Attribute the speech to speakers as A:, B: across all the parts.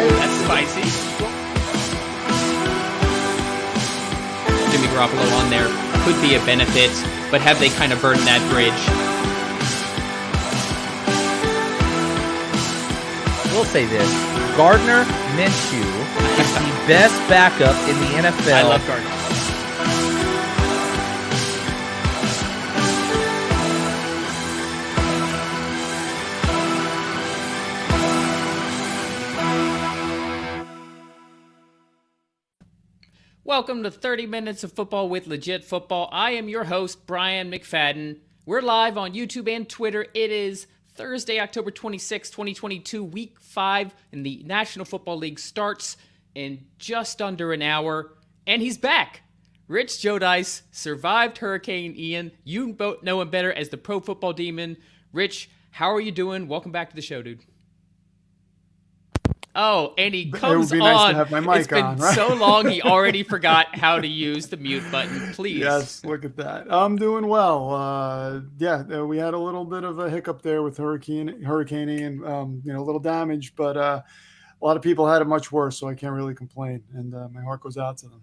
A: That's spicy. Jimmy Garoppolo on there could be a benefit, but have they kind of burned that bridge?
B: We'll say this. Gardner Minshew is the best backup in the NFL.
A: I love Gardner. Welcome to 30 Minutes of Football with Legit Football. I am your host, Brian McFadden. We're live on YouTube and Twitter. It is Thursday, October 26, 2022, Week 5, and the National Football League starts in just under an hour. And he's back. Rich Jodice survived Hurricane Ian. You both know him better as the Pro Football Demon. Rich, how are you doing? Welcome back to the show, dude. Oh, and he comes
C: it would be
A: on.
C: Nice to have my mic
A: it's been
C: on, right?
A: so long, he already forgot how to use the mute button. Please.
C: Yes, look at that. I'm doing well. We had a little bit of a hiccup there with Hurricane Ian, a little damage, but a lot of people had it much worse, so I can't really complain, and my heart goes out to them.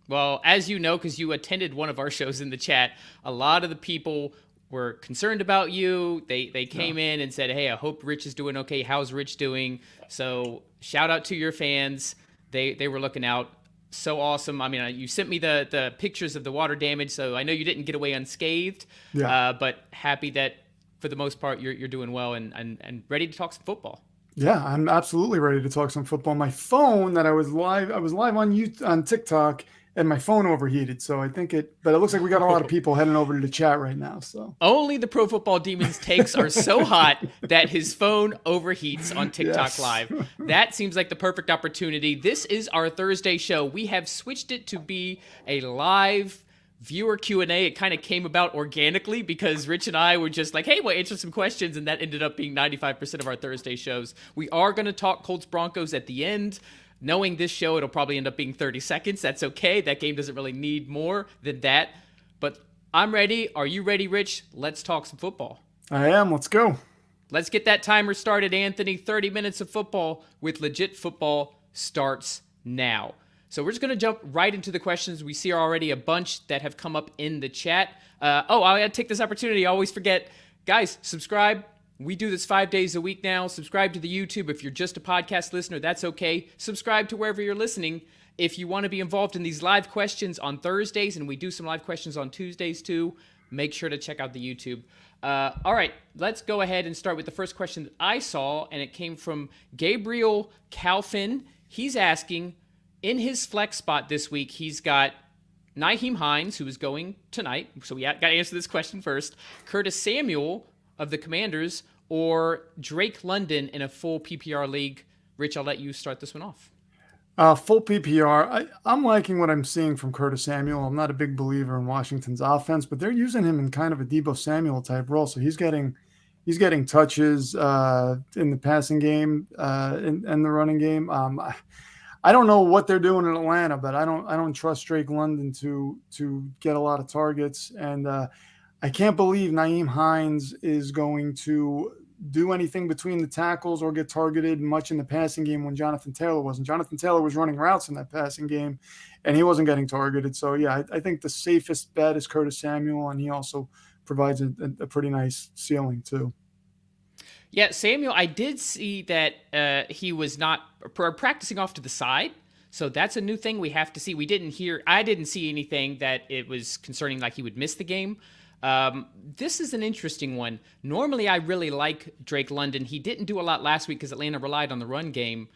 A: Well, as you know, because you attended one of our shows in the chat, a lot of the people were concerned about you. They came in and said, hey, I hope Rich is doing okay. How's Rich doing? So shout out to your fans. They were looking out. So awesome. I mean, you sent me the pictures of the water damage, so I know you didn't get away unscathed. Yeah. But happy that for the most part you're doing well and ready to talk some football.
C: Yeah, I'm absolutely ready to talk some football. My phone I was live on TikTok, and my phone overheated, so but it looks like we got a lot of people heading over to the chat right now. So
A: only the Pro Football Demon's takes are so hot that his phone overheats on TikTok
C: Yes.
A: Live. That seems like the perfect opportunity. This is our Thursday show. We have switched it to be a live viewer Q&A. It kind of came about organically because Rich and I were just like, hey, we'll answer some questions, and that ended up being 95% of our Thursday shows. We are going to talk Colts Broncos at the end. Knowing this show, it'll probably end up being 30 seconds. That's okay. That game doesn't really need more than that. But I'm ready. Are you ready, Rich? Let's talk some football.
C: I am. Let's go.
A: Let's get that timer started, Anthony. 30 minutes of football with Legit Football starts now. So we're just going to jump right into the questions. We see already a bunch that have come up in the chat. I got to take this opportunity. I always forget. Guys, subscribe. We do this 5 days a week now. Subscribe to the YouTube. If you're just a podcast listener, that's okay. Subscribe to wherever you're listening. If you want to be involved in these live questions on Thursdays, and we do some live questions on Tuesdays too, make sure to check out the YouTube. All right, let's go ahead and start with the first question that I saw, and it came from Gabriel Calfin. He's asking, in his flex spot this week, he's got Nyheim Hines, who is going tonight. So we got to answer this question first. Curtis Samuel of the Commanders, or Drake London in a full PPR league. Rich, I'll let you start this one off.
C: Full PPR. I'm liking what I'm seeing from Curtis Samuel. I'm not a big believer in Washington's offense, but they're using him in kind of a Deebo Samuel type role. So he's getting touches in the passing game and the running game. I don't know what they're doing in Atlanta, but I don't trust Drake London to get a lot of targets. And I can't believe Nyheim Hines is going to do anything between the tackles or get targeted much in the passing game when Jonathan Taylor wasn't. Jonathan Taylor was running routes in that passing game, and he wasn't getting targeted. So, yeah, I think the safest bet is Curtis Samuel, and he also provides a pretty nice ceiling too.
A: Yeah, Samuel, I did see that he was not practicing off to the side. So that's a new thing we have to see. I didn't see anything that it was concerning like he would miss the game. This is an interesting one. Normally, I really like Drake London. He didn't do a lot last week because Atlanta relied on the run game.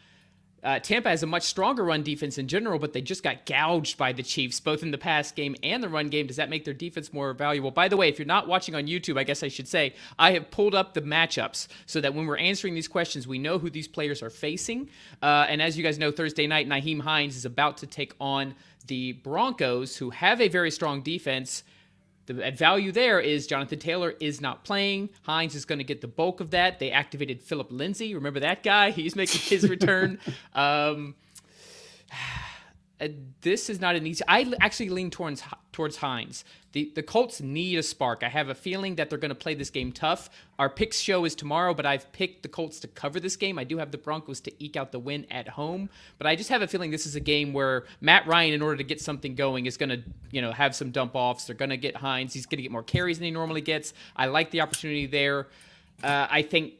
A: Tampa has a much stronger run defense in general, but they just got gouged by the Chiefs, both in the pass game and the run game. Does that make their defense more valuable? By the way, if you're not watching on YouTube, I guess I should say, I have pulled up the matchups so that when we're answering these questions, we know who these players are facing. And as you guys know, Thursday night, Nyheim Hines is about to take on the Broncos, who have a very strong defense. The value there is Jonathan Taylor is not playing. Hines is going to get the bulk of that. They activated Philip Lindsay. Remember that guy? He's making his return. this is not an easy. I actually lean towards Hines. The Colts need a spark. I have a feeling that they're going to play this game tough. Our picks show is tomorrow, but I've picked the Colts to cover this game. I do have the Broncos to eke out the win at home, but I just have a feeling this is a game where Matt Ryan, in order to get something going, is going to have some dump offs. They're going to get Hines. He's going to get more carries than he normally gets. I like the opportunity there. I think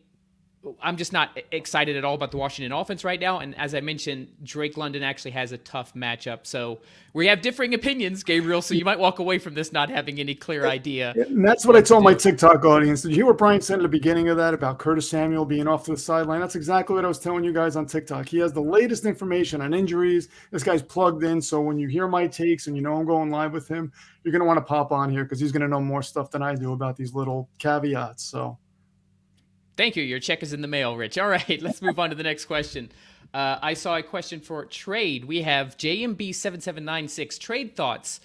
A: I'm just not excited at all about the Washington offense right now. And as I mentioned, Drake London actually has a tough matchup. So we have differing opinions, Gabriel. So you might walk away from this not having any clear idea.
C: And that's what I told my TikTok audience. Did you hear what Brian said at the beginning of that about Curtis Samuel being off to the sideline? That's exactly what I was telling you guys on TikTok. He has the latest information on injuries. This guy's plugged in. So when you hear my takes and I'm going live with him, you're going to want to pop on here because he's going to know more stuff than I do about these little caveats. So.
A: Thank you. Your check is in the mail, Rich. All right, let's move on to the next question. I saw a question for trade. We have JMB7796 trade thoughts.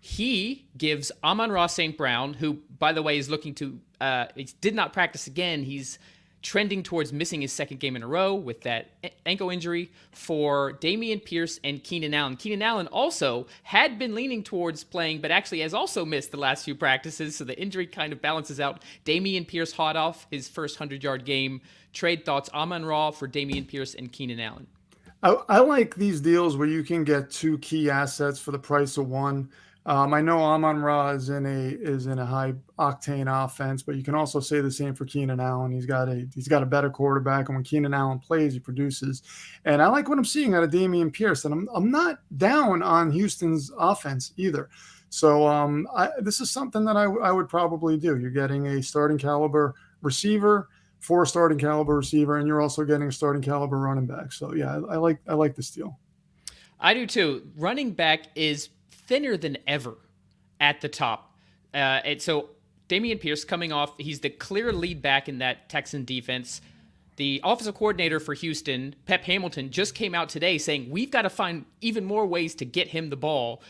A: He gives Amon-Ra St. Brown, who, by the way, is looking to he did not practice again. He's trending towards missing his second game in a row with that ankle injury, for Dameon Pierce and Keenan Allen. Keenan Allen also had been leaning towards playing, but actually has also missed the last few practices, so the injury kind of balances out. Dameon Pierce hot off his first 100-yard game. Trade thoughts, Amon-Ra for Dameon Pierce and Keenan Allen.
C: I like these deals where you can get two key assets for the price of one. I know Amon-Ra is in a high octane offense, but you can also say the same for Keenan Allen. He's got a better quarterback, and when Keenan Allen plays, he produces. And I like what I'm seeing out of Dameon Pierce, and I'm not down on Houston's offense either. So this is something that I would probably do. You're getting a starting caliber receiver, 4 starting caliber receiver, and you're also getting a starting caliber running back. So yeah, I like this deal.
A: I do too. Running back is thinner than ever at the top. And so Dameon Pierce coming off, he's the clear lead back in that Texan defense. The offensive coordinator for Houston, Pep Hamilton, just came out today saying we've got to find even more ways to get him the ball.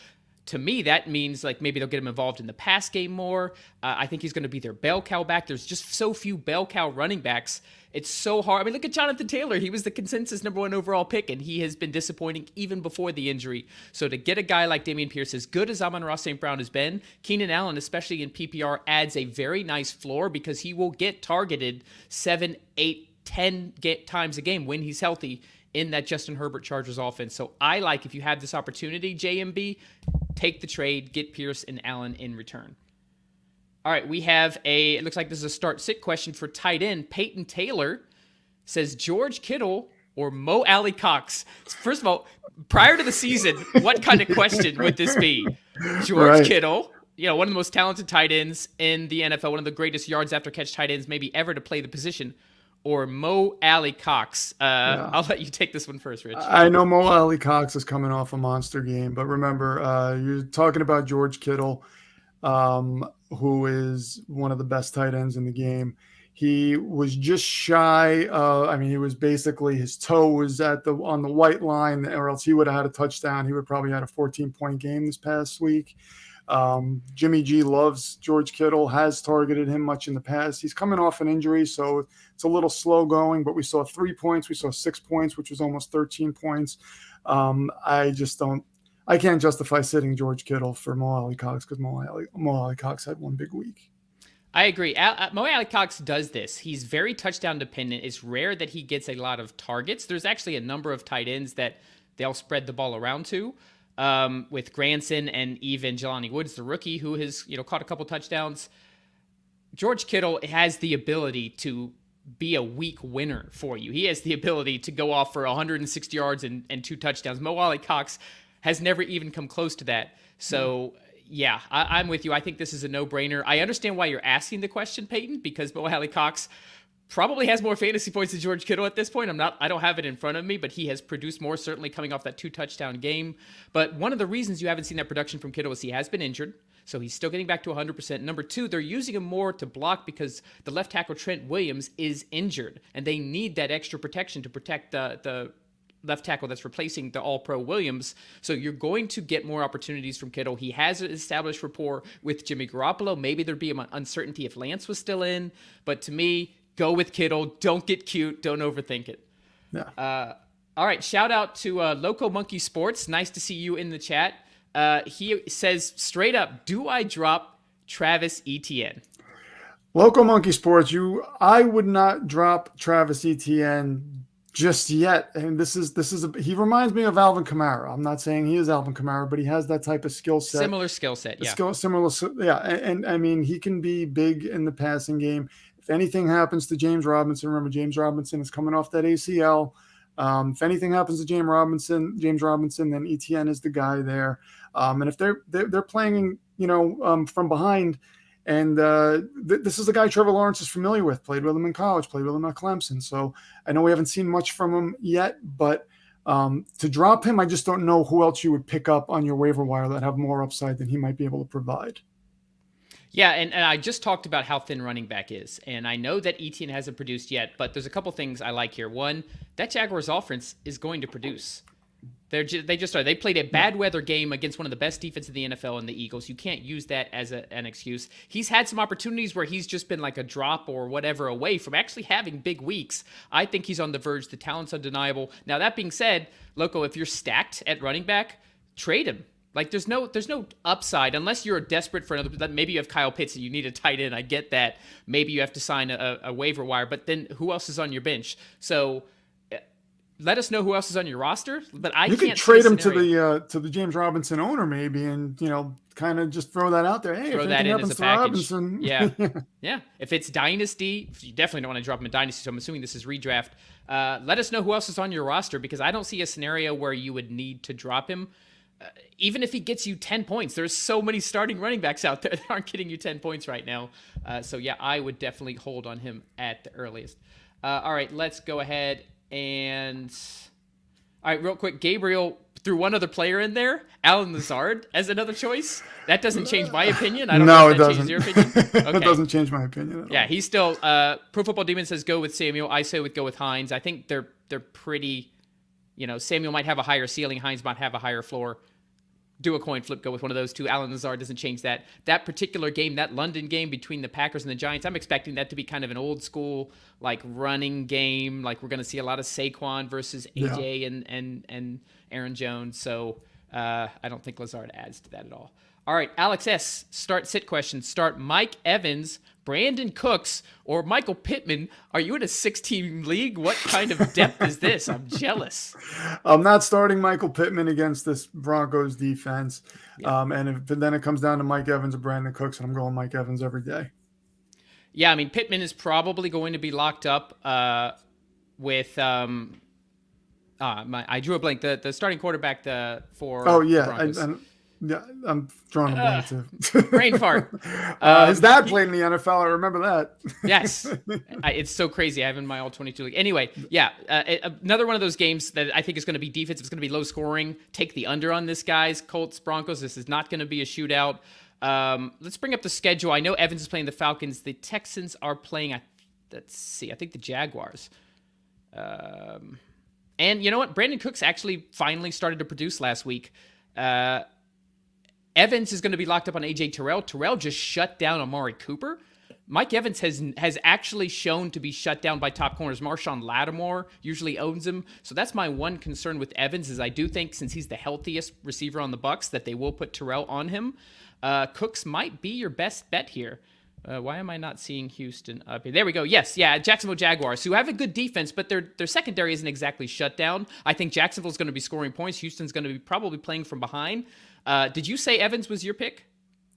A: To me, that means like maybe they'll get him involved in the pass game more. I think he's going to be their bell cow back. There's just so few bell cow running backs. It's so hard. I mean, look at Jonathan Taylor. He was the consensus #1 overall pick, and he has been disappointing even before the injury. So to get a guy like Dameon Pierce, as good as Amon-Ra St. Brown has been, Keenan Allen, especially in PPR, adds a very nice floor because he will get targeted 7, 8, 10 times a game when he's healthy in that Justin Herbert Chargers offense. So I like, if you have this opportunity, JMB, take the trade, get Pierce and Allen in return. All right, we have it looks like this is a start-sit question for tight end. Peyton Taylor says George Kittle or Mo Alley Cox. First of all, prior to the season, what kind of question would this be? George Kittle, one of the most talented tight ends in the NFL, one of the greatest yards after catch tight ends maybe ever to play the position, or Mo Alley Cox. I'll let you take this one first, Rich.
C: I know Mo Alley Cox is coming off a monster game, but remember, you're talking about George Kittle, who is one of the best tight ends in the game. He was just shy. He was basically, his toe was on the white line, or else he would have had a touchdown. He would probably had a 14-point game this past week. Jimmy G loves George Kittle, has targeted him much in the past. He's coming off an injury, so it's a little slow going, but we saw 3 points. We saw 6 points, which was almost 13 points. I can't justify sitting George Kittle for Mo Alley Cox because Mo Alley Cox had one big week.
A: I agree. Mo Alley Cox does this. He's very touchdown dependent. It's rare that he gets a lot of targets. There's actually a number of tight ends that they'll spread the ball around to, with Granson and even Jelani Woods, the rookie, who has caught a couple touchdowns. George Kittle has the ability to be a week winner for you. He has the ability to go off for 160 yards and 2 touchdowns. Mo Alley Cox has never even come close to that. So, yeah, I'm with you. I think this is a no-brainer. I understand why you're asking the question, Peyton, because Mo Alley Cox probably has more fantasy points than George Kittle at this point. I don't have it in front of me, but he has produced more, certainly coming off that 2-touchdown game. But one of the reasons you haven't seen that production from Kittle is he has been injured, so he's still getting back to 100%. Number 2, they're using him more to block because the left tackle Trent Williams is injured, and they need that extra protection to protect the left tackle that's replacing the all-pro Williams. So you're going to get more opportunities from Kittle. He has an established rapport with Jimmy Garoppolo. Maybe there'd be an uncertainty if Lance was still in, but to me, go with Kittle. Don't get cute. Don't overthink it.
C: Yeah.
A: All right, shout out to Loco Monkey Sports. Nice to see you in the chat. He says straight up, do I drop Travis Etienne?
C: Loco Monkey Sports, I would not drop Travis Etienne just yet. And he reminds me of Alvin Kamara. I'm not saying he is Alvin Kamara, but he has that type of skill set.
A: Similar skill set, yeah.
C: Yeah. And I mean, he can be big in the passing game. If anything happens to James Robinson, remember James Robinson is coming off that ACL. If anything happens to James Robinson, then Etienne is the guy there. And if they're playing, from behind, and this is the guy Trevor Lawrence is familiar with, played with him in college, played with him at Clemson. So I know we haven't seen much from him yet, but to drop him, I just don't know who else you would pick up on your waiver wire that have more upside than he might be able to provide.
A: Yeah, and I just talked about how thin running back is, and I know that Etienne hasn't produced yet, but there's a couple things I like here. One, that Jaguars offense is going to produce. They played a bad weather game against one of the best defenses in the NFL in the Eagles. You can't use that as an excuse. He's had some opportunities where he's just been like a drop or whatever away from actually having big weeks. I think he's on the verge. The talent's undeniable. Now, that being said, Loco, if you're stacked at running back, trade him. Like, there's no upside unless you're desperate for another. Maybe you have Kyle Pitts and you need a tight end. I get that. Maybe you have to sign a waiver wire, but then who else is on your bench? So let us know who else is on your roster. But you
C: could trade him to the James Robinson owner maybe, and kind of just throw that out there. Hey,
A: throw
C: if
A: that in as a package.
C: Robinson,
A: yeah. If it's Dynasty, you definitely don't want to drop him in Dynasty. So I'm assuming this is redraft. Let us know who else is on your roster, because I don't see a scenario where you would need to drop him. Even if he gets you 10 points, there's so many starting running backs out there that aren't getting you 10 points right now. So yeah, I would definitely hold on him at the earliest. All right, let's go ahead and... All right, real quick, Gabriel threw one other player in there, Alan Lazard, as another choice. That doesn't change my opinion. I don't know if that changes your opinion. Okay.
C: It doesn't change my opinion at all.
A: Yeah, he's still... Pro Football Demon says go with Samuel. I say go with Hines. I think they're pretty... Samuel might have a higher ceiling. Hines might have a higher floor. Do a coin flip. Go with one of those two. Alan Lazard doesn't change that. That particular game, that London game between the Packers and the Giants, I'm expecting that to be kind of an old school, like, running game. Like, we're going to see a lot of Saquon versus AJ and Aaron Jones. So I don't think Lazard adds to that at all. All right, Alex S. Start-sit question. Start Mike Evans, Brandon Cooks, or Michael Pittman. Are you in a 6-team league? What kind of depth is this? I'm jealous.
C: I'm not starting Michael Pittman against this Broncos defense. Yeah. And then it comes down to Mike Evans or Brandon Cooks, and I'm going Mike Evans every day.
A: Yeah, I mean, Pittman is probably going to be locked up with I drew a blank. The starting quarterback for Broncos.
C: Yeah, I'm drawing a blank too.
A: Brain fart.
C: His dad played in the NFL. I remember that.
A: Yes. It's so crazy. I have in my all-22 league. Anyway, yeah, another one of those games that I think is going to be defensive. It's going to be low scoring. Take the under on this, guys. Colts, Broncos. This is not going to be a shootout. Let's bring up the schedule. I know Evans is playing the Falcons. The Texans are playing, I think the Jaguars. And you know what? Brandon Cooks actually finally started to produce last week. Evans is going to be locked up on A.J. Terrell. Terrell just shut down Amari Cooper. Mike Evans has actually shown to be shut down by top corners. Marshawn Lattimore usually owns him. So that's my one concern with Evans, is I do think since he's the healthiest receiver on the Bucs that they will put Terrell on him. Cooks might be your best bet here. Why am I not seeing Houston up here? There we go. Yes, yeah, Jacksonville Jaguars, who have a good defense, but their secondary isn't exactly shut down. I think Jacksonville's going to be scoring points. Houston's going to be probably playing from behind. Did you say Evans was your pick?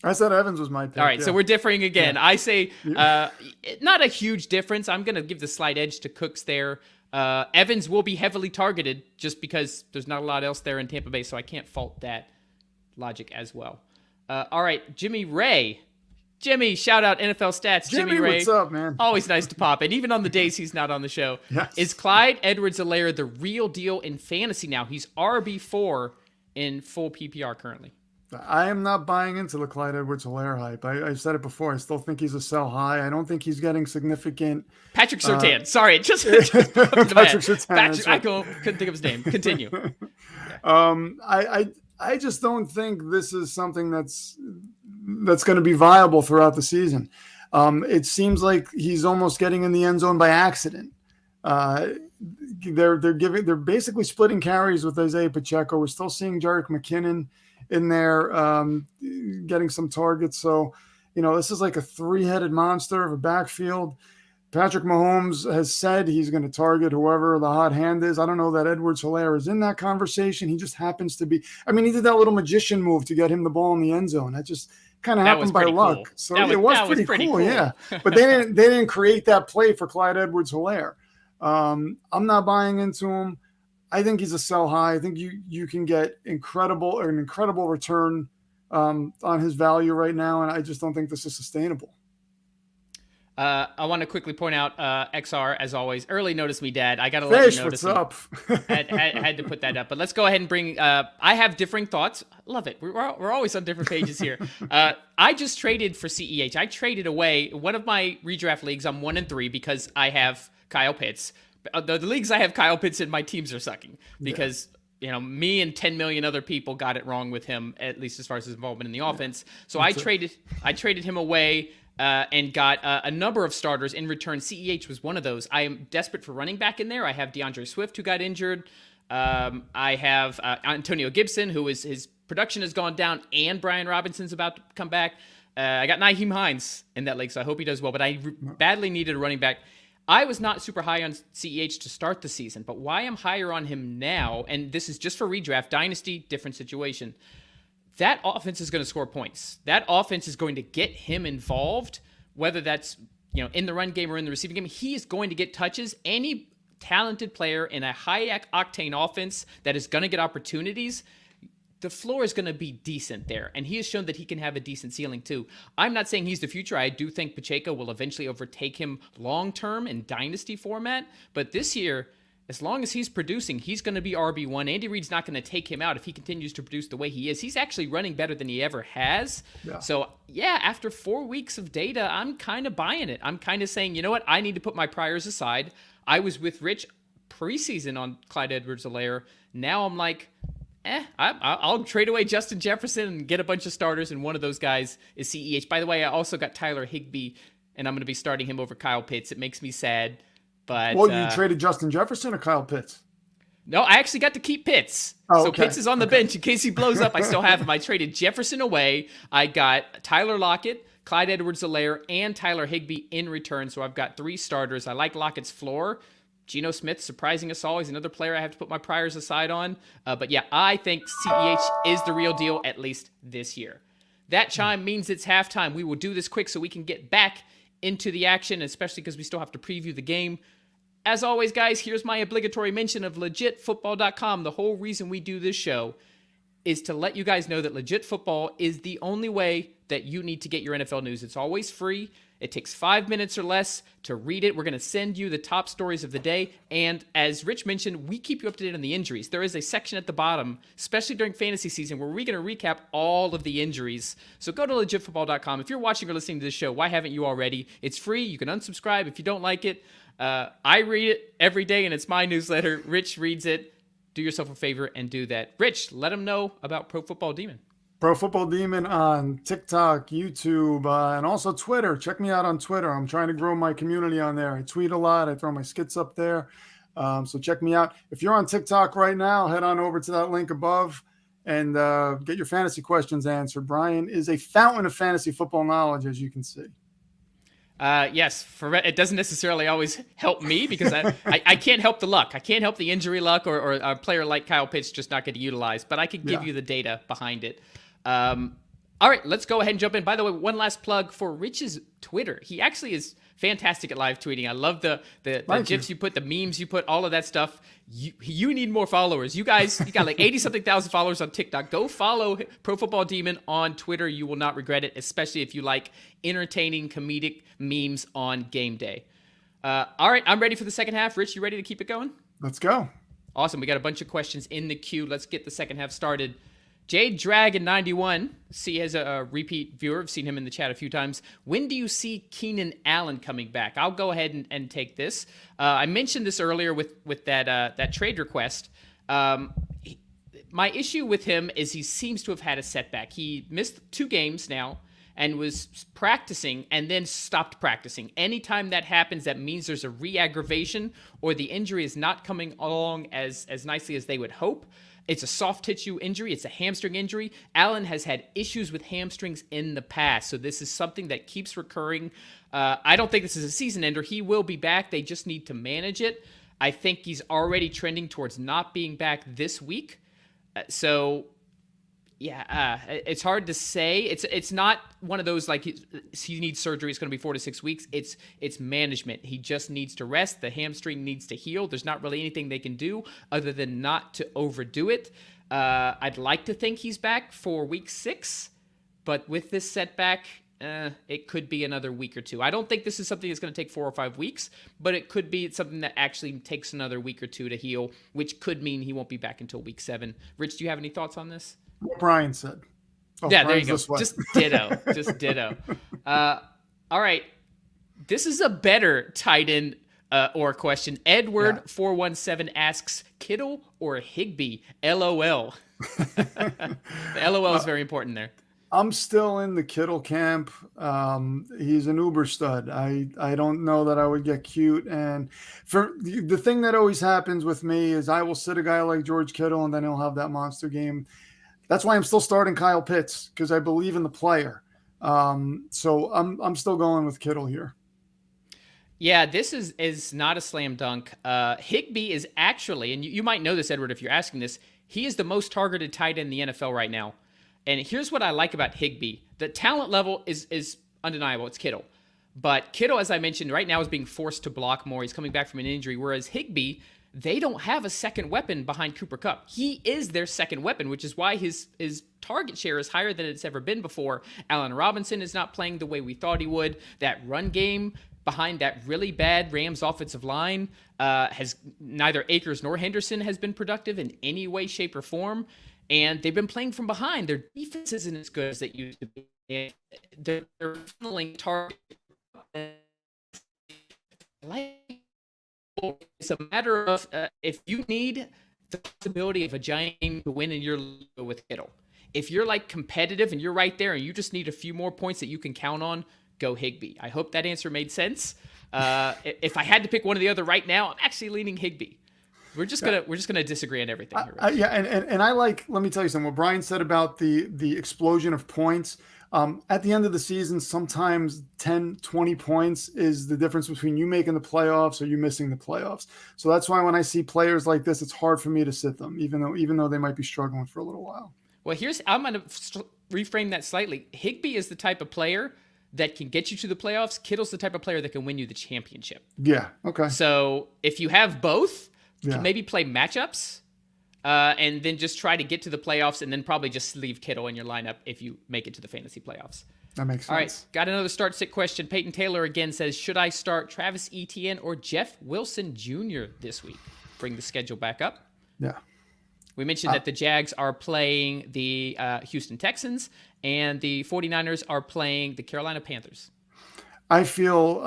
C: I said Evans was my pick.
A: All right, so we're differing again. Yeah. I say not a huge difference. I'm going to give the slight edge to Cooks there. Evans will be heavily targeted just because there's not a lot else there in Tampa Bay, so I can't fault that logic as well. All right, Jimmy Ray. Jimmy, shout out NFL Stats. Jimmy Ray.
C: What's up, man?
A: Always nice to pop in, even on the days he's not on the show.
C: Yes.
A: Is Clyde Edwards-Helaire the real deal in fantasy now? He's RB4 in full PPR currently.
C: I am not buying into the Clyde Edwards-Helaire hype. I've said it before. I still think he's a sell high. I don't think he's getting significant.
A: Patrick Surtain. Sorry, it just popped into my head.
C: Surtain.
A: I couldn't think of his name. Continue.
C: I just don't think this is something that's going to be viable throughout the season. It seems like he's almost getting in the end zone by accident. they're basically splitting carries with Isaiah Pacheco. We're still seeing Jerick McKinnon in there getting some targets. So, this is like a three-headed monster of a backfield. Patrick Mahomes has said he's going to target whoever the hot hand is. I don't know that Edwards-Helaire is in that conversation. He just happens to be. I mean, he did that little magician move to get him the ball in the end zone. That just kind of happened by luck.
A: Cool.
C: So it was pretty cool, yeah. But they didn't create that play for Clyde Edwards-Helaire. I'm not buying into him. I think he's a sell high. I think you can get an incredible return on his value right now, and I just don't think this is sustainable.
A: I want to quickly point out XR, as always. Early notice me, Dad. I got to let you notice.
C: What's up?
A: had to put that up. But let's go ahead and bring I have differing thoughts. Love it. We're always on different pages here. I just traded for CEH. I traded away one of my redraft leagues. I'm 1-3 because I have Kyle Pitts. The leagues I have Kyle Pitts in, my teams are sucking because me and 10 million other people got it wrong with him, at least as far as his involvement in the offense. So I traded him away. And got a number of starters in return. CEH was one of those. I am desperate for running back in there. I have DeAndre Swift, who got injured. I have Antonio Gibson, his production has gone down, and Brian Robinson's about to come back. I got Nyheim Hines in that league, so I hope he does well. But I badly needed a running back. I was not super high on CEH to start the season, but why I'm higher on him now, and this is just for redraft, dynasty, different situation. That offense is going to score points. That offense is going to get him involved, whether that's in the run game or in the receiving game. He is going to get touches. Any talented player in a high-octane offense that is going to get opportunities, the floor is going to be decent there. And he has shown that he can have a decent ceiling too. I'm not saying he's the future. I do think Pacheco will eventually overtake him long-term in dynasty format. But this year, as long as he's producing, he's going to be RB1. Andy Reid's not going to take him out if he continues to produce the way he is. He's actually running better than he ever has. Yeah. So, after 4 weeks of data, I'm kind of buying it. I'm kind of saying, you know what? I need to put my priors aside. I was with Rich preseason on Clyde Edwards-Helaire. Now I'm like, I'll trade away Justin Jefferson and get a bunch of starters, and one of those guys is CEH. By the way, I also got Tyler Higbee, and I'm going to be starting him over Kyle Pitts. It makes me sad. But,
C: you traded Justin Jefferson or Kyle Pitts?
A: No, I actually got to keep Pitts. So Pitts is on the bench in case he blows up. I still have him. I traded Jefferson away. I got Tyler Lockett, Clyde Edwards-Helaire, and Tyler Higbee in return. So I've got 3 starters. I like Lockett's floor. Geno Smith surprising us all. He's another player I have to put my priors aside on. But I think CEH is the real deal, at least this year. That chime means it's halftime. We will do this quick so we can get back into the action, especially because we still have to preview the game. As always, guys, here's my obligatory mention of legitfootball.com. The whole reason we do this show is to let you guys know that Legit Football is the only way that you need to get your NFL news. It's always free. It takes 5 minutes or less to read it. We're going to send you the top stories of the day. And as Rich mentioned, we keep you up to date on the injuries. There is a section at the bottom, especially during fantasy season, where we're going to recap all of the injuries. So go to legitfootball.com. If you're watching or listening to this show, why haven't you already? It's free. You can unsubscribe if you don't like it. I read it every day, and it's my newsletter. Rich reads it. Do yourself a favor and do that. Rich, let them know about Pro Football Demon.
C: Pro Football Demon on TikTok, YouTube, and also Twitter. Check me out on Twitter. I'm trying to grow my community on there. I tweet a lot. I throw my skits up there. So check me out. If you're on TikTok right now, head on over to that link above and get your fantasy questions answered. Brian is a fountain of fantasy football knowledge, as you can see.
A: Yes, it doesn't necessarily always help me because I can't help the luck. I can't help the injury luck or a player like Kyle Pitts just not getting utilized, but I can give you the data behind it. All right, let's go ahead and jump in. By the way, one last plug for Rich's Twitter. He actually is fantastic at live tweeting. I love the GIFs you put, the memes you put, all of that stuff. You need more followers. You guys, you got like 80-something thousand followers on TikTok. Go follow Pro Football Demon on Twitter. You will not regret it, especially if you like entertaining comedic memes on game day. All right, I'm ready for the second half. Rich, you ready to keep it going?
C: Let's go.
A: Awesome. We got a bunch of questions in the queue. Let's get the second half started. Jade Dragon 91, see as a repeat viewer, I've seen him in the chat a few times. When do you see Keenan Allen coming back? I'll go ahead and take this. I mentioned this earlier with that trade request. My issue with him is he seems to have had a setback. He missed 2 games now, and was practicing and then stopped practicing. Anytime that happens, that means there's a re-aggravation or the injury is not coming along as nicely as they would hope. It's a soft tissue injury. It's a hamstring injury. Allen has had issues with hamstrings in the past, so this is something that keeps recurring. I don't think this is a season ender. He will be back. They just need to manage it. I think he's already trending towards not being back this week. It's hard to say. It's not one of those like he needs surgery. It's going to be 4 to 6 weeks. It's management. He just needs to rest. The hamstring needs to heal. There's not really anything they can do other than not to overdo it. I'd like to think he's back for week 6, but with this setback, it could be another week or two. I don't think this is something that's going to take 4 or 5 weeks, but it could be something that actually takes another week or two to heal, which could mean he won't be back until week 7. Rich, do you have any thoughts on this?
C: What Brian said.
A: Yeah, there you go. Just ditto. Just ditto. All right. This is a better tight end or question. Edward417 asks, Kittle or Higbee? LOL. The LOL is very important there.
C: I'm still in the Kittle camp. He's an uber stud. I don't know that I would get cute. And for the thing that always happens with me is I will sit a guy like George Kittle and then he'll have that monster game. That's why I'm still starting Kyle Pitts, because I believe in the player. So I'm still going with Kittle here.
A: Yeah, this is not a slam dunk. Higbee is actually, and you might know this, Edward, if you're asking this, he is the most targeted tight end in the NFL right now. And here's what I like about Higbee. The talent level is undeniable. It's Kittle. But Kittle, as I mentioned, right now is being forced to block more. He's coming back from an injury, whereas Higbee, they don't have a second weapon behind Cooper Kupp. He is their second weapon, which is why his target share is higher than it's ever been before. Allen Robinson is not playing the way we thought he would. That run game behind that really bad Rams offensive line has neither Akers nor Henderson has been productive in any way, shape, or form. And they've been playing from behind. Their defense isn't as good as it used to be. And they're funneling target. It's a matter of if you need the possibility of a giant game to win in your league with Kittle. If you're like competitive and you're right there and you just need a few more points that you can count on, go Higbee. I hope that answer made sense. If I had to pick one or the other right now, I'm actually leaning Higbee. We're just gonna disagree on everything here. Right?
C: And I like. Let me tell you something. What Brian said about the explosion of points. At the end of the season, sometimes 10, 20 points is the difference between you making the playoffs or you missing the playoffs. So that's why when I see players like this, it's hard for me to sit them, even though they might be struggling for a little while.
A: Well, I'm going to reframe that slightly. Higbee is the type of player that can get you to the playoffs. Kittle's the type of player that can win you the championship.
C: Yeah. Okay.
A: So if you have both, you can maybe play matchups. And then just try to get to the playoffs and then probably just leave Kittle in your lineup if you make it to the fantasy playoffs.
C: That makes sense.
A: All right, got another start-sit question. Peyton Taylor again says, should I start Travis Etienne or Jeff Wilson Jr. this week? Bring the schedule back up.
C: Yeah.
A: We mentioned that the Jags are playing the Houston Texans and the 49ers are playing the Carolina Panthers.
C: I feel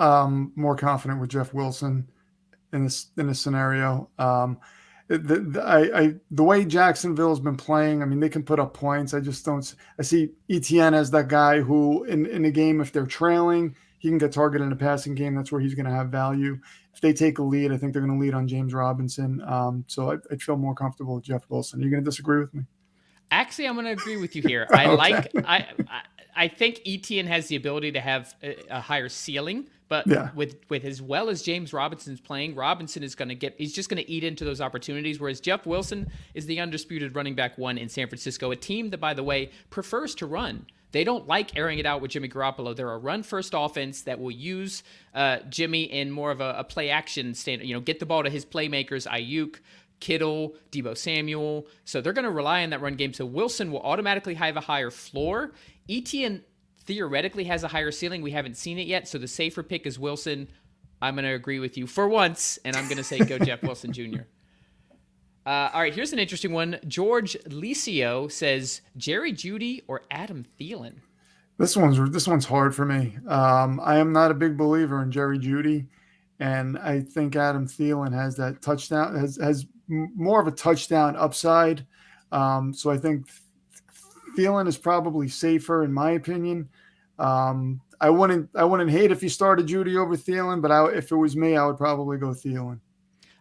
C: more confident with Jeff Wilson in this scenario. The way Jacksonville has been playing, I mean, they can put up points. I just don't. I see Etienne as that guy who, in a game, if they're trailing, he can get targeted in a passing game. That's where he's going to have value. If they take a lead, I think they're going to lead on James Robinson. So I'd feel more comfortable with Jeff Wilson. Are you going to disagree with me?
A: Actually, I'm going to agree with you here.
C: Okay.
A: I think Etienne has the ability to have a higher ceiling, but with as well as James Robinson's playing, Robinson is he's just going to eat into those opportunities, whereas Jeff Wilson is the undisputed running back one in San Francisco, a team that, by the way, prefers to run. They don't like airing it out with Jimmy Garoppolo. They're a run-first offense that will use Jimmy in more of a play-action standard. Get the ball to his playmakers, Ayuk, Kittle, Deebo Samuel. So they're going to rely on that run game. So Wilson will automatically have a higher floor. Etienne theoretically has a higher ceiling. We haven't seen it yet. So the safer pick is Wilson. I'm going to agree with you for once, and I'm going to say go Jeff Wilson Jr. All right, here's an interesting one. George Licio says Jerry Jeudy or Adam Thielen.
C: This one's hard for me. I am not a big believer in Jerry Jeudy, and I think Adam Thielen has that touchdown has more of a touchdown upside. So I think Thielen is probably safer in my opinion. I wouldn't hate if you started Judy over Thielen, but if it was me, I would probably go Thielen.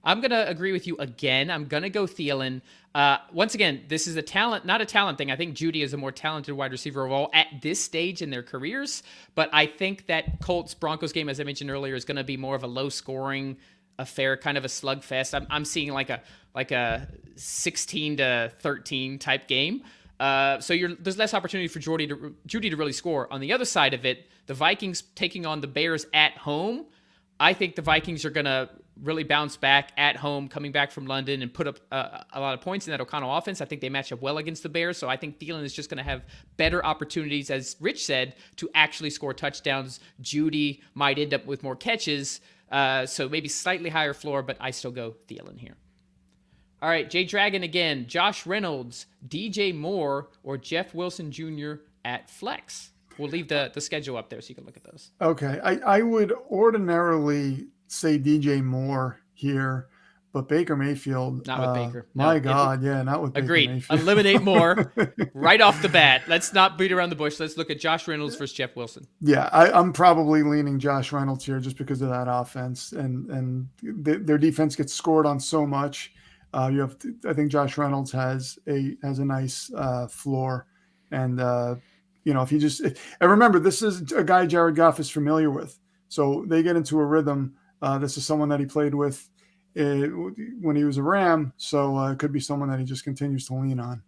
A: I'm going to agree with you again. I'm going to go Thielen. Once again, this is not a talent thing. I think Judy is a more talented wide receiver of all at this stage in their careers. But I think that Colts-Broncos game, as I mentioned earlier, is going to be more of a low-scoring affair, kind of a slugfest. I'm seeing like a 16-13 type game. So there's less opportunity for Judy to really score. On the other side of it, the Vikings taking on the Bears at home. I think the Vikings are going to really bounce back at home, coming back from London, and put up a lot of points in that O'Connell offense. I think they match up well against the Bears, so I think Thielen is just going to have better opportunities, as Rich said, to actually score touchdowns. Judy might end up with more catches, so maybe slightly higher floor, but I still go Thielen here. All right, Jay Dragon again. Josh Reynolds, DJ Moore, or Jeff Wilson Jr. at flex. We'll leave the schedule up there so you can look at those.
C: Okay. I would ordinarily say DJ Moore here, but Baker Mayfield.
A: Not with Baker.
C: My God. Yeah, not with
A: Agreed.
C: Baker Mayfield.
A: Eliminate Moore right off the bat. Let's not beat around the bush. Let's look at Josh Reynolds versus Jeff Wilson.
C: Yeah, I'm probably leaning Josh Reynolds here just because of that offense. And their defense gets scored on so much. I think Josh Reynolds has a nice floor. And, and remember, this is a guy Jared Goff is familiar with. So they get into a rhythm. This is someone that he played with when he was a Ram. So it could be someone that he just continues to lean on.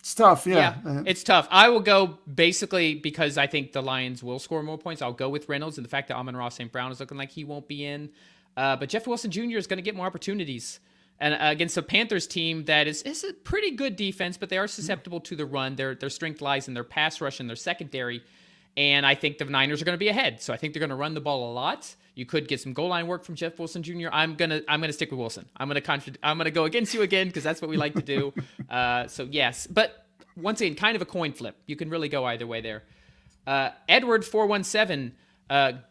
C: It's tough. Yeah,
A: it's tough. I will go basically because I think the Lions will score more points. I'll go with Reynolds, and the fact that Amon-Ra St. Brown is looking like he won't be in. But Jeff Wilson Jr. is going to get more opportunities. And against a Panthers team that is a pretty good defense, but they are susceptible to the run. Their strength lies in their pass rush and their secondary. And I think the Niners are going to be ahead. So I think they're going to run the ball a lot. You could get some goal line work from Jeff Wilson Jr. I'm gonna stick with Wilson. I'm gonna go against you again because that's what we like to do. So yes, but once again, kind of a coin flip. You can really go either way there. Edward 417.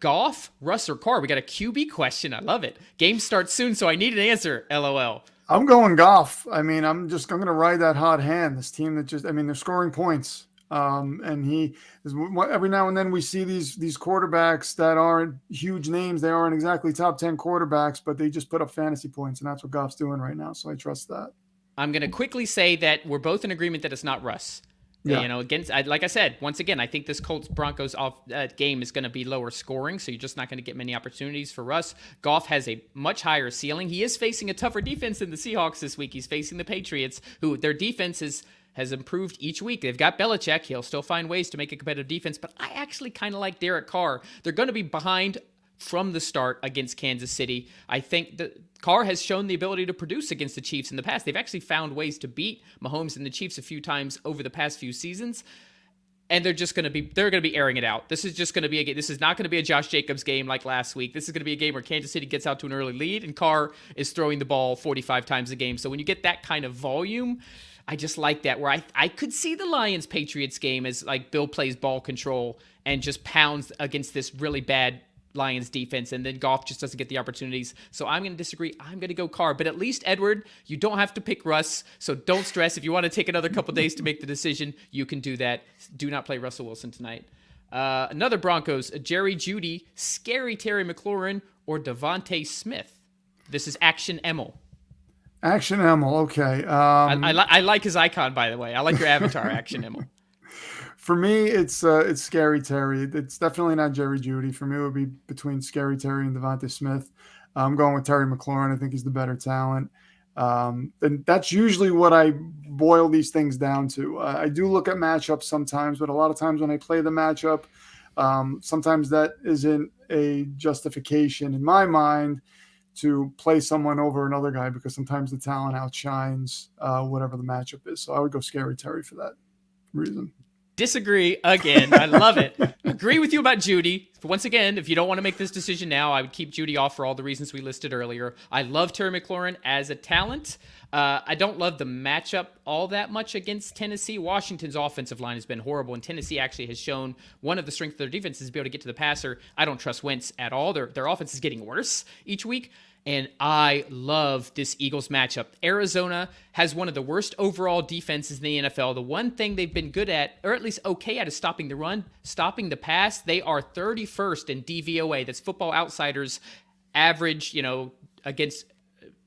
A: Goff, Russ, or Carr? We got a QB question. I love it. Game starts soon, so I need an answer. LOL.
C: I'm going Goff. I mean, I'm going to ride that hot hand. This team they're scoring points. And he is, every now and then we see these quarterbacks that aren't huge names. They aren't exactly top 10 quarterbacks, but they just put up fantasy points, and that's what Goff's doing right now. So I trust that.
A: I'm going to quickly say that we're both in agreement that it's not Russ. Yeah. Like I said, once again, I think this Colts-Broncos game is going to be lower scoring, so you're just not going to get many opportunities for Russ. Goff has a much higher ceiling. He is facing a tougher defense than the Seahawks this week. He's facing the Patriots, who their defense has improved each week. They've got Belichick. He'll still find ways to make a competitive defense, but I actually kind of like Derek Carr. They're going to be behind from the start against Kansas City. I think that Carr has shown the ability to produce against the Chiefs in the past. They've actually found ways to beat Mahomes and the Chiefs a few times over the past few seasons. And they're going to be airing it out. This is just going to be a game. This is not going to be a Josh Jacobs game like last week. This is going to be a game where Kansas City gets out to an early lead and Carr is throwing the ball 45 times a game. So when you get that kind of volume, I just like that, where I could see the Lions-Patriots game as like Bill plays ball control and just pounds against this really bad Lions defense, and then Goff just doesn't get the opportunities. So I'm going to disagree. I'm going to go Carr. But at least, Edward, you don't have to pick Russ, so don't stress. If you want to take another couple days to make the decision, you can do that. Do not play Russell Wilson tonight. Another Broncos, Jerry Jeudy, Scary Terry McLaurin, or Devontae Smith. This is Action Emil.
C: Action Emil, okay.
A: I like his icon, by the way. I like your avatar, Action Emil.
C: For me, it's Scary Terry. It's definitely not Jerry Jeudy. For me, it would be between Scary Terry and Devontae Smith. I'm going with Terry McLaurin. I think he's the better talent. And that's usually what I boil these things down to. I do look at matchups sometimes, but a lot of times when I play the matchup, sometimes that isn't a justification in my mind to play someone over another guy, because sometimes the talent outshines whatever the matchup is. So I would go Scary Terry for that reason.
A: Disagree again. I love it. Agree with you about Jeudy. once again, if you don't want to make this decision now, I would keep Judy off for all the reasons we listed earlier. I love Terry McLaurin as a talent. I don't love the matchup all that much against Tennessee. Washington's offensive line has been horrible, and Tennessee actually has shown one of the strengths of their defense is to be able to get to the passer. I don't trust Wentz at all. Their offense is getting worse each week. And I love this Eagles matchup. Arizona has one of the worst overall defenses in the NFL. The one thing they've been good at, or at least okay at, is stopping the run, stopping the pass. They are 31st in DVOA. That's Football Outsiders average, against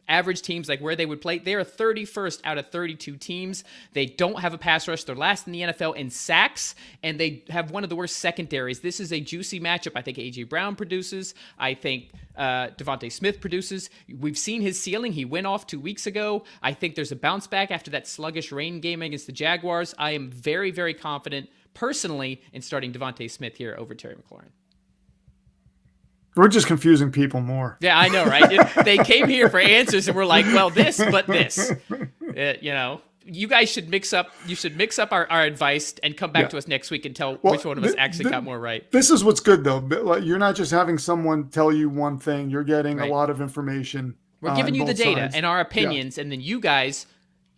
A: average teams, like where they would play. They are 31st out of 32 teams. They don't have a pass rush. They're last in the NFL in sacks, and they have one of the worst secondaries. This is a juicy matchup. I think A.J. Brown produces. I think Devontae Smith produces. We've seen his ceiling. He went off 2 weeks ago. I think there's a bounce back after that sluggish rain game against the Jaguars. I am very, very confident, personally, in starting Devontae Smith here over Terry McLaurin.
C: We're just confusing people more.
A: Yeah, I know, right? They came here for answers, and we're like, well, this, but this. You guys should mix up. You should mix up our advice and come back to us next week and tell which one of us actually got more right.
C: This is what's good, though. Like, you're not just having someone tell you one thing. You're getting a lot of information.
A: We're giving you the data
C: sides.
A: and our opinions, and then you guys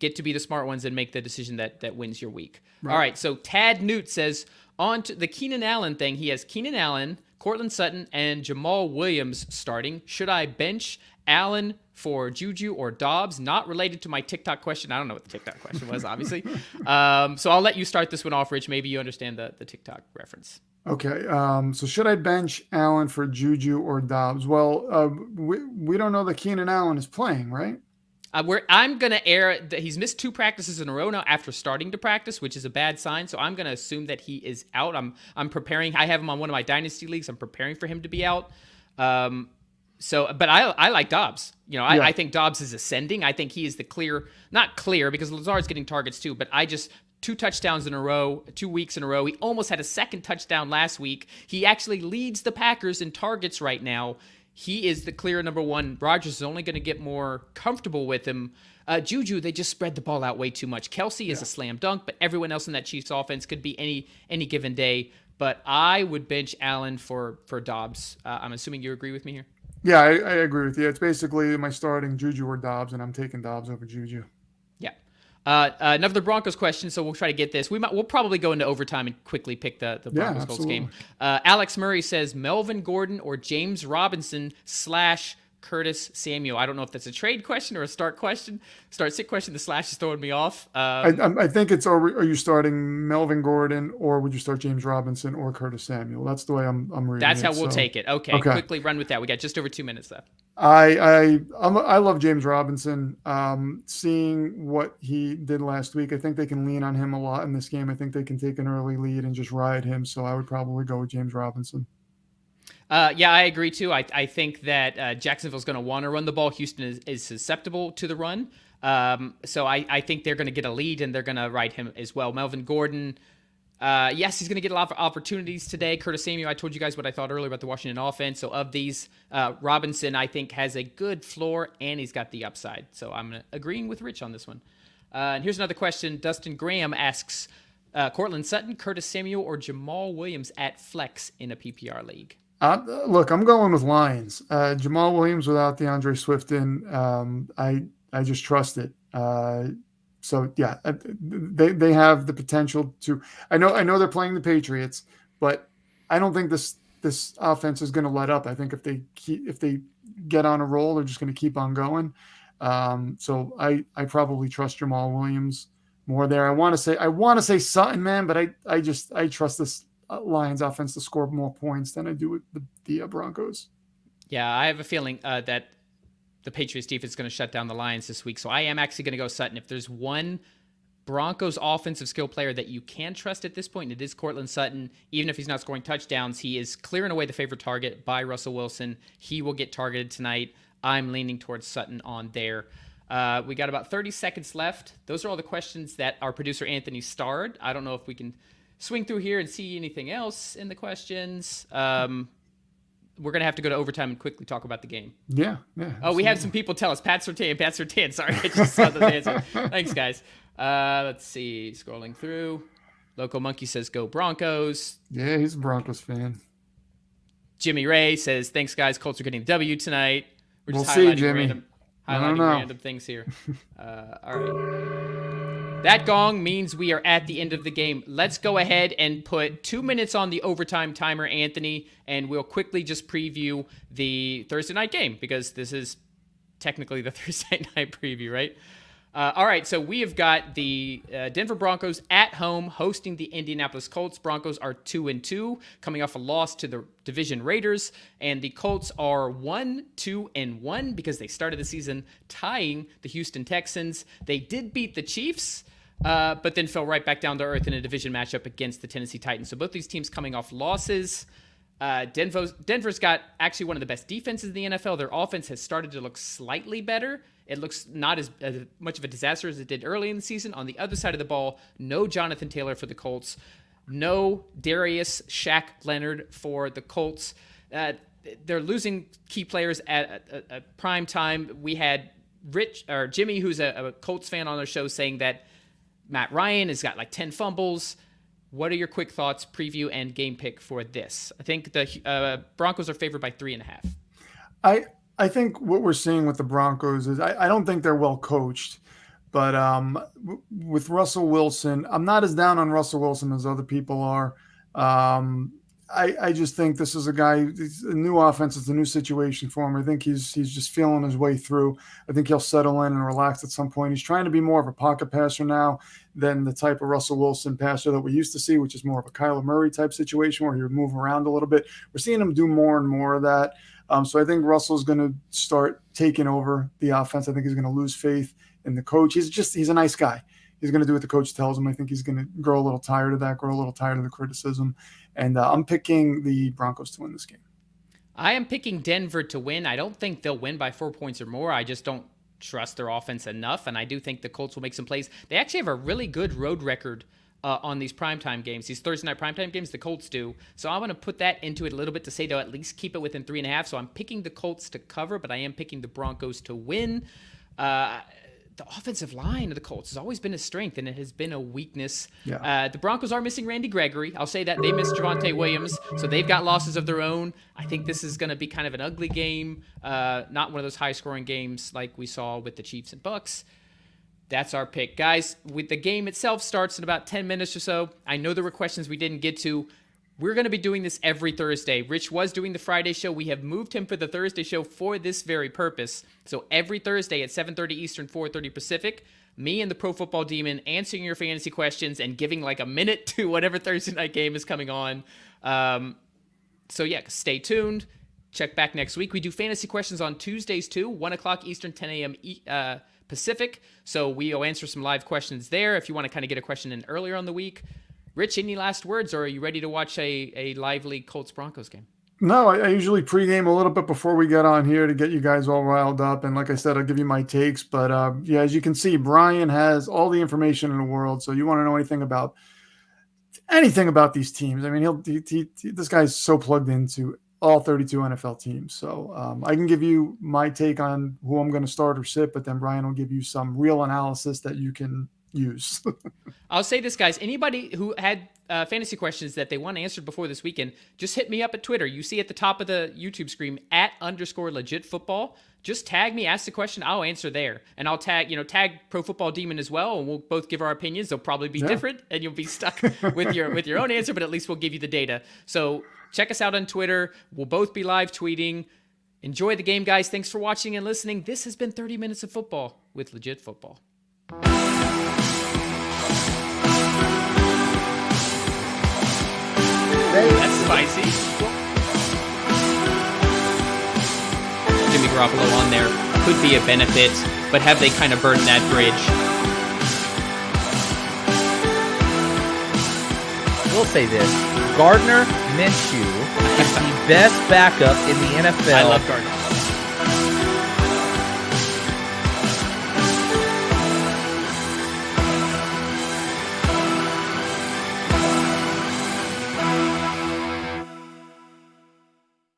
A: get to be the smart ones and make the decision that wins your week. Right. All right, so Tad Newt says, on to the Keenan Allen thing. He has Keenan Allen, Cortland Sutton, and Jamal Williams starting. Should I bench Allen for Juju or Dobbs? Not related to my TikTok question. I don't know what the TikTok question was, obviously. So I'll let you start this one off, Rich. Maybe you understand the TikTok reference.
C: Okay. So should I bench Allen for Juju or Dobbs? Well, we don't know that Keenan Allen is playing, right?
A: I'm going to air that he's missed 2 practices in a row now after starting to practice, which is a bad sign. So I'm going to assume that he is out. I'm preparing. I have him on one of my dynasty leagues. I'm preparing for him to be out. But I like Dobbs. I think Dobbs is ascending. I think he is the clear, not clear because Lazard's getting targets too, but 2 touchdowns in a row, 2 weeks in a row. He almost had a second touchdown last week. He actually leads the Packers in targets right now. He is the clear number one. Rodgers is only going to get more comfortable with him. Juju, they just spread the ball out way too much. Kelsey is a slam dunk, but everyone else in that Chiefs offense could be any given day. But I would bench Allen for Dobbs. I'm assuming you agree with me here?
C: Yeah, I agree with you. It's basically, am I starting Juju or Dobbs, and I'm taking Dobbs over Juju.
A: Yeah. Another Broncos question, so we'll try to get this. We'll probably go into overtime and quickly pick the Broncos Colts game. Alex Murray says Melvin Gordon or James Robinson / Curtis Samuel. I don't know if that's a trade question or a start sit question. The slash is throwing me off.
C: I think it's, are you starting Melvin Gordon or would you start James Robinson or Curtis Samuel? That's the way I'm reading
A: That's
C: it.
A: how we'll take it. Okay, quickly run with that. We got just over 2 minutes left.
C: I love James Robinson. Seeing what he did last week, I think they can lean on him a lot in this game. I think they can take an early lead and just ride him. So I would probably go with James Robinson.
A: Yeah, I agree too. I think that Jacksonville's going to want to run the ball. Houston is susceptible to the run. So I think they're going to get a lead and they're going to ride him as well. Melvin Gordon, yes, he's going to get a lot of opportunities today. Curtis Samuel, I told you guys what I thought earlier about the Washington offense. So of these, Robinson, I think, has a good floor and he's got the upside. So I'm agreeing with Rich on this one. And here's another question. Dustin Graham asks, Cortland Sutton, Curtis Samuel, or Jamal Williams at flex in a PPR league?
C: Look, I'm going with Lions. Jamal Williams without DeAndre Swift in, I just trust it. So yeah, they have the potential to. I know they're playing the Patriots, but I don't think this offense is going to let up. I think if they get on a roll, they're just going to keep on going. So I probably trust Jamal Williams more there. I want to say Sutton, man, but I trust this Lions offense to score more points than I do with the Broncos.
A: Yeah, I have a feeling that the Patriots defense is going to shut down the Lions this week. So I am actually going to go Sutton. If there's one Broncos offensive skill player that you can trust at this point, it is Cortland Sutton. Even if he's not scoring touchdowns, he is clearing away the favorite target by Russell Wilson. He will get targeted tonight. I'm leaning towards Sutton on there. We got about 30 seconds left. Those are all the questions that our producer Anthony starred. I don't know if we can swing through here and see anything else in the questions. We're going to have to go to overtime and quickly talk about the game.
C: Yeah.
A: Oh, we have some people tell us. Pat Surtain. Sorry, I just saw the answer. Thanks, guys. Let's see. Scrolling through. Loco Monkey says, go Broncos.
C: Yeah, he's a Broncos fan.
A: Jimmy Ray says, thanks, guys. Colts are getting the W tonight. We're just
C: We'll see, Jimmy.
A: highlighting random things here. All right. That gong means we are at the end of the game. Let's go ahead and put 2 minutes on the overtime timer, Anthony, and we'll quickly just preview the Thursday night game because this is technically the Thursday night preview, right? All right, so we have got the Denver Broncos at home hosting the Indianapolis Colts. Broncos are 2-2, coming off a loss to the division Raiders, and the Colts are 1-2-1 because they started the season tying the Houston Texans. They did beat the Chiefs, but then fell right back down to earth in a division matchup against the Tennessee Titans. So both these teams coming off losses. Denver's got actually one of the best defenses in the NFL. Their offense has started to look slightly better. It looks not as much of a disaster as it did early in the season. On the other side of the ball, no Jonathan Taylor for the Colts. No Darius Shaq Leonard for the Colts. They're losing key players at prime time. We had Jimmy, who's a Colts fan on our show, saying that Matt Ryan has got like 10 fumbles. What are your quick thoughts, preview, and game pick for this? I think the Broncos are favored by 3.5.
C: I think what we're seeing with the Broncos is I don't think they're well coached, but with Russell Wilson, I'm not as down on Russell Wilson as other people are. I just think this is a guy, it's a new offense, it's a new situation for him. I think he's just feeling his way through. I think he'll settle in and relax at some point. He's trying to be more of a pocket passer now than the type of Russell Wilson passer that we used to see, which is more of a Kyler Murray type situation where he would move around a little bit. We're seeing him do more and more of that. So I think Russell's going to start taking over the offense. I think he's going to lose faith in the coach. He's a nice guy. He's going to do what the coach tells him. I think he's going to grow a little tired of that, grow a little tired of the criticism. And I'm picking the Broncos to win this game.
A: I am picking Denver to win. I don't think they'll win by 4 points or more. I just don't trust their offense enough, and I do think the Colts will make some plays. They actually have a really good road record on these primetime games, these Thursday night primetime games, the Colts do. So I want to put that into it a little bit to say they'll at least keep it within 3.5. So I'm picking the Colts to cover, but I am picking the Broncos to win. The offensive line of the Colts has always been a strength, and it has been a weakness. Yeah. The Broncos are missing Randy Gregory. I'll say that. They missed Javonte Williams, so they've got losses of their own. I think this is going to be kind of an ugly game, not one of those high-scoring games like we saw with the Chiefs and Bucks. That's our pick. Guys, with the game itself starts in about 10 minutes or so. I know there were questions we didn't get to. We're going to be doing this every Thursday. Rich was doing the Friday show. We have moved him for the Thursday show for this very purpose. So every Thursday at 7:30 Eastern, 4:30 Pacific, me and the Pro Football Demon answering your fantasy questions and giving like a minute to whatever Thursday night game is coming on. So yeah, stay tuned. Check back next week. We do fantasy questions on Tuesdays too, 1 o'clock Eastern, 10 a.m. Pacific. So we'll answer some live questions there if you want to kind of get a question in earlier on the week. Rich, any last words, or are you ready to watch a lively Colts-Broncos game?
C: No, I usually pregame a little bit before we get on here to get you guys all riled up. And like I said, I'll give you my takes. But yeah, as you can see, Brian has all the information in the world. So you want to know anything about these teams. I mean, this guy's so plugged into all 32 NFL teams. So I can give you my take on who I'm going to start or sit, but then Brian will give you some real analysis that you can use.
A: I'll say this, guys. Anybody who had fantasy questions that they want answered before this weekend, just hit me up at Twitter. You see at the top of the YouTube screen @_legitfootball. Just tag me, ask the question. I'll answer there, and I'll tag Pro Football Demon as well, and we'll both give our opinions. They'll probably be different, and you'll be stuck with your own answer. But at least we'll give you the data. So check us out on Twitter. We'll both be live tweeting. Enjoy the game, guys. Thanks for watching and listening. This has been 30 Minutes of Football with Legit Football. That's spicy. Jimmy Garoppolo on there could be a benefit, but have they kind of burned that bridge?
B: We'll say this. Gardner Minshew is the best backup in the NFL.
A: I love Gardner.